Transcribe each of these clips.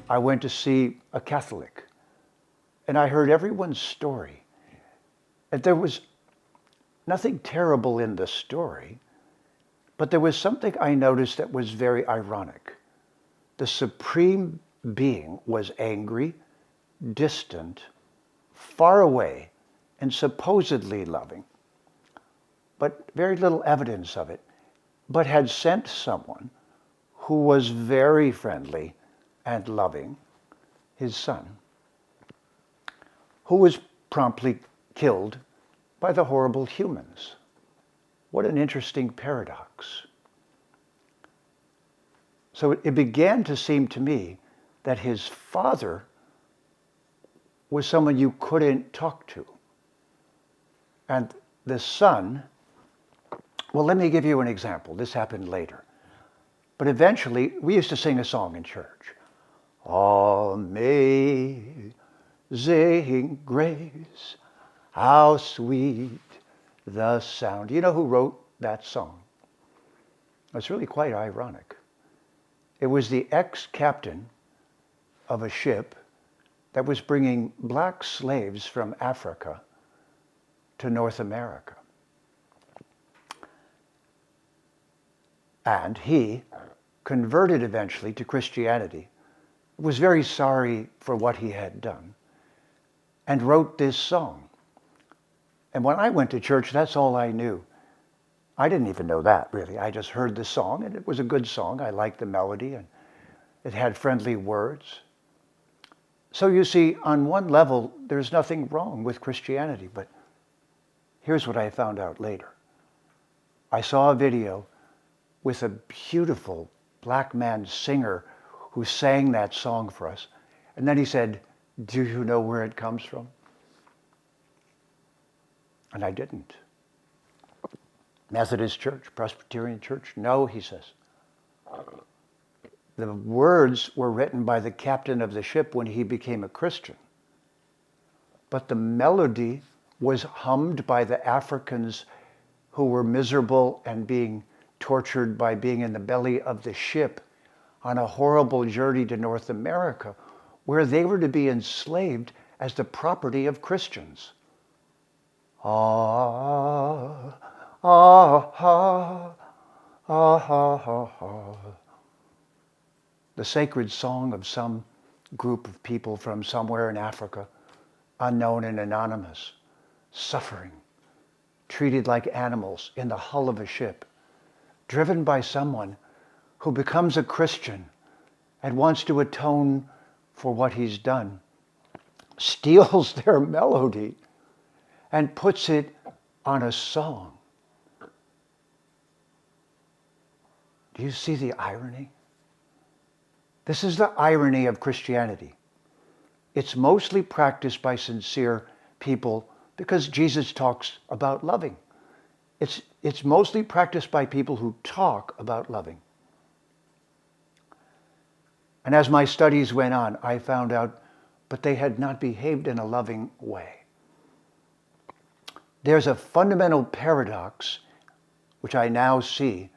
I went to see a Catholic, and I heard everyone's story. And there was nothing terrible in the story, but there was something I noticed that was very ironic. The supreme being was angry, distant, far away, and supposedly loving, but very little evidence of it, but had sent someone who was very friendly and loving, his son, who was promptly killed by the horrible humans. What an interesting paradox. So it began to seem to me that his father was someone you couldn't talk to. And the son, well, let me give you an example. This happened later. But eventually, we used to sing a song in church. Amazing grace, how sweet the sound. Do you know who wrote that song? It's really quite ironic. It was the ex-captain of a ship that was bringing black slaves from Africa to North America. And he converted eventually to Christianity, was very sorry for what he had done, and wrote this song. And when I went to church, that's all I knew. I didn't even know that, really. I just heard the song, and it was a good song. I liked the melody, and it had friendly words. So you see, on one level, there's nothing wrong with Christianity, but here's what I found out later. I saw a video with a beautiful black man singer who sang that song for us. And then he said, "Do you know where it comes from?" And I didn't. Methodist Church, Presbyterian Church? No, he says. The words were written by the captain of the ship when he became a Christian. But the melody was hummed by the Africans who were miserable and being tortured by being in the belly of the ship on a horrible journey to North America, where they were to be enslaved as the property of Christians. Ah, ah, ah, ah, ah, ah. The sacred song of some group of people from somewhere in Africa, unknown and anonymous, suffering, treated like animals in the hull of a ship, driven by someone who becomes a Christian and wants to atone for what he's done, steals their melody and puts it on a song. Do you see the irony? This is the irony of Christianity. It's mostly practiced by sincere people because Jesus talks about loving. It's mostly practiced by people who talk about loving. And as my studies went on, I found out, but they had not behaved in a loving way. There's a fundamental paradox, which I now see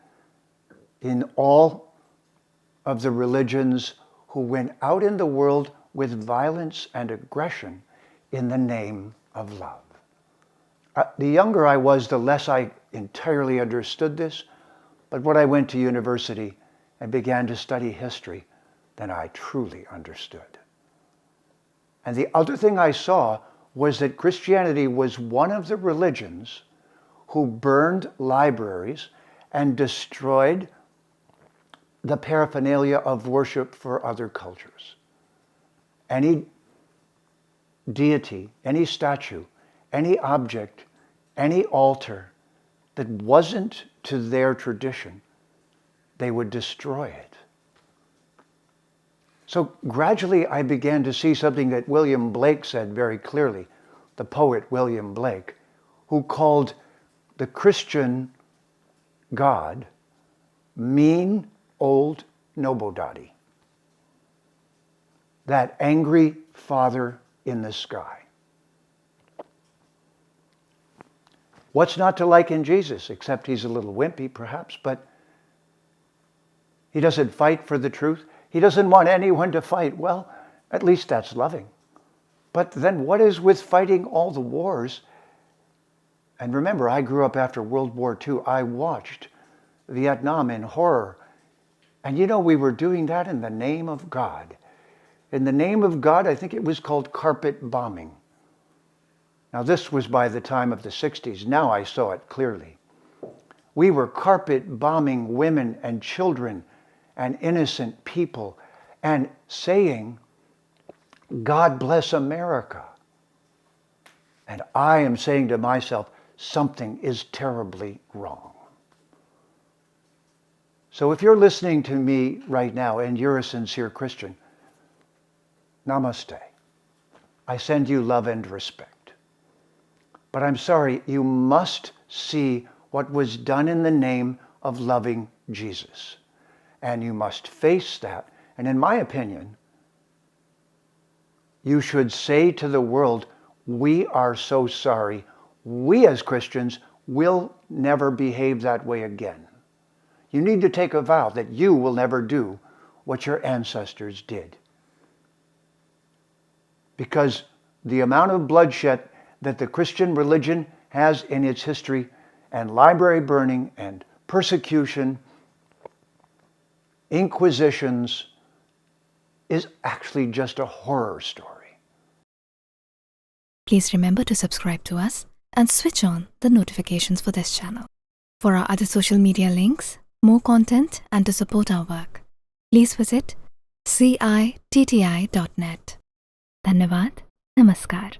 in all of the religions who went out in the world with violence and aggression in the name of love. The younger I was, the less I entirely understood this, but when I went to university and began to study history, then I truly understood. And the other thing I saw was that Christianity was one of the religions who burned libraries and destroyed the paraphernalia of worship for other cultures. Any deity, any statue, any object, any altar that wasn't to their tradition, they would destroy it. So gradually I began to see something that William Blake said very clearly, the poet William Blake, who called the Christian God mean old nobody, that angry father in the sky. What's not to like in Jesus, except he's a little wimpy perhaps, but he doesn't fight for the truth. He doesn't want anyone to fight. Well, at least that's loving. But then what is with fighting all the wars? And remember, I grew up after World War II. I watched Vietnam in horror. And you know, we were doing that in the name of God. In the name of God, I think it was called carpet bombing. Now, this was by the time of the 60s. Now I saw it clearly. We were carpet bombing women and children and innocent people and saying, God bless America. And I am saying to myself, something is terribly wrong. So if you're listening to me right now and you're a sincere Christian, namaste. I send you love and respect. But I'm sorry, you must see what was done in the name of loving Jesus. And you must face that. And in my opinion, you should say to the world, we are so sorry. We as Christians will never behave that way again. You need to take a vow that you will never do what your ancestors did. Because the amount of bloodshed that the Christian religion has in its history, and library burning and persecution, inquisitions, is actually just a horror story. Please remember to subscribe to us and switch on the notifications for this channel. For our other social media links, more content, and to support our work, please visit citti.net. Dhanyavad. Namaskar.